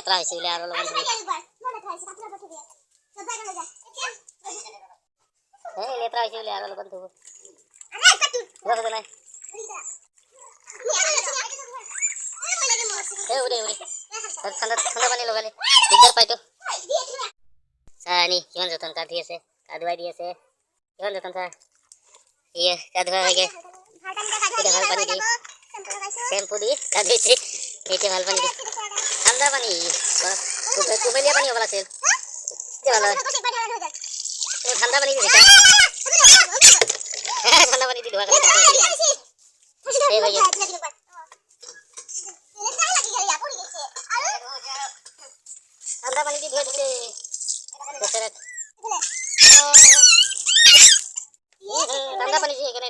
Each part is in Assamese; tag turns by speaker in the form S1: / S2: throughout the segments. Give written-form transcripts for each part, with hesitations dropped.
S1: লেতেৰা হৈছে বোলে আৰু অলপমান লেতেৰা হৈছে বোলে আৰু অলপমান ধুব নাই ঠাণ্ডা পানী লগালে দিগদাৰ পাইতো চানি কিমান যতন গা ধুই আছে গা ধুৱাই দি আছে কিমান যতন চা গা ধুৱা হয়গে ভাল পানী দি চেম্পু দি গা ধুইছে এতিয়া ভাল পানী দি ঠাণ্ডা পানী কুমেলীয়া পানী হ'ব লাগিছিল ঠাণ্ডা পানী দি ঠাণ্ডা পানী দি ধোৱা ঠাণ্ডা পানী দি ধুৱাই দিছে ঠাণ্ডা পানী দিয়ে কেনে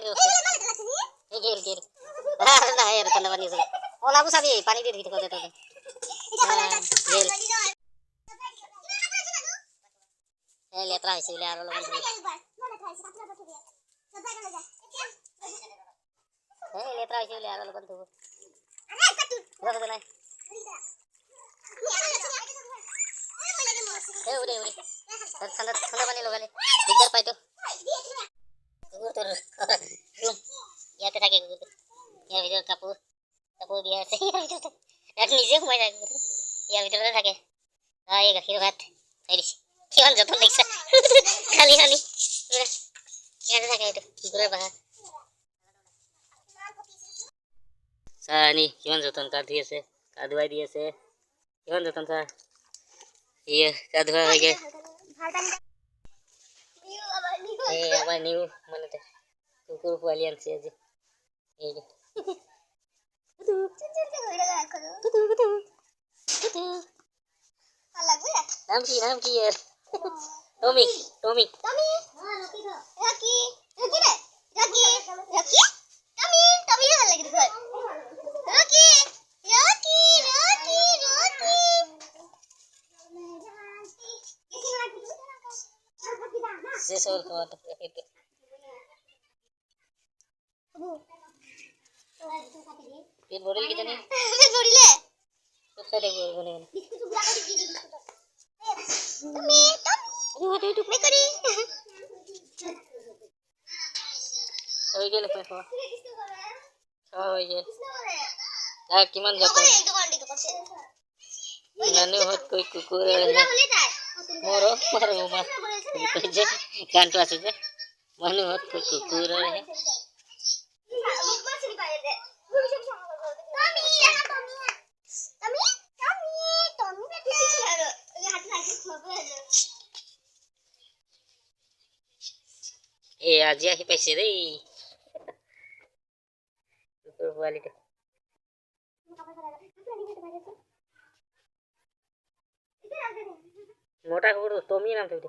S1: নাই আৰু ঠাণ্ডা পানী আছে ওলাব চাবি পানী দি ধুই থাকোঁতে তাতে লেতেৰা হৈছে বোলে আৰু অলপমান লেতেৰা হৈছে বোলে আৰু অলপমান ধুব নাই ঠাণ্ডা পানী লগালে দিগদাৰ পাইতো কুকুৰটোৰ ইয়াতে থাকে কুকুৰটো ইয়াৰ ভিতৰত কাপোৰ দিয়া আছে ইয়াত নিজে সোমাই যায় কুকুৰটো ইয়াৰ ভিতৰতে থাকে এই গাখীৰ ভাত থৈ দিছে কিমান যতন দেখিছা খালি ইয়াতে থাকে এইটো কুকুৰৰ বাহা চানি কিমান যতন গা ধুই আছে গা ধুৱাই দি আছে কিমান যতন চা গা ধোৱা হয়গে আমাৰ নিউ মানতে কুকুৰ পোৱালি আনছে আজি নাম কি ইয়াৰ টমি শেষ হল খাওয়াটা পেট ভরিল কি জানি পেট ভরিলে কোথায় দেখব বলে হয়ে গেল খাওয়া হয়ে গেল কিমান যতন নানু হত কই কুকুৰ মোৰো যে গানটো আছে যে মানুহত কই কুকুৰ আজি আহি পাইছে দেই কুকুৰ পোৱালিটো মোটা কুকুৰ টমি নাম থৈ